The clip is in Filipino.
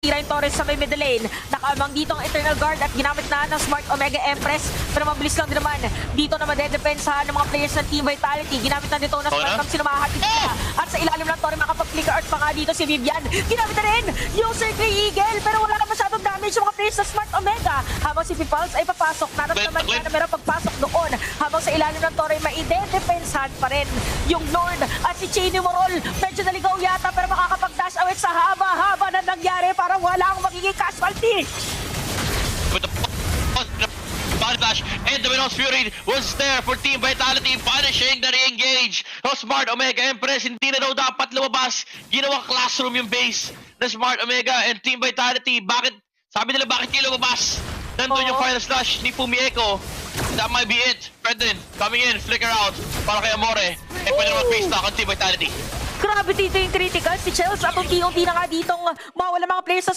tinitira yung Torres sa may middle lane. Nakaamang dito ang Eternal Guard at ginamit na ng Smart Omega Empress. Pero mabilis lang din naman. Dito na madedepensahan ng mga players ng Team Vitality. Ginamit na dito na Smart Cam sinumahatid nila. At sa ilalim ng Torre makapag-flicker art pa nga dito si Vivian. Ginamit na rin yung Circle Eagle. Pero wala na masyadong damage yung mga players sa Smart Omega. Habang si Pipals ay papasok. Naramdaman niya na meron pagpasok doon. Habang sa ilalim ng Torre maidedepensahan pa rin yung Lord at si Cheney Morol. Medyo naligaw yata pero makakapag-dash away sa haba-haba na nangyari para walang magiging casualty. With the body flash and the Venom's Fury was there for Team Vitality, punishing the re-engage. No, Smart Omega Empress, hindi na daw dapat lumabas. Ginawang classroom yung base na Smart Omega and Team Vitality. Bakit? Sabi nila bakit kayo lumabas? Nandun yung final slash ni Fumi Echo. That might be it. Brendan, coming in, flicker out para kay Amore. Eh, pwede naman face stock on Team Vitality. Grabe dito yung critical. Si Chelsea at unti-unti na nga ditong mawala mga players sa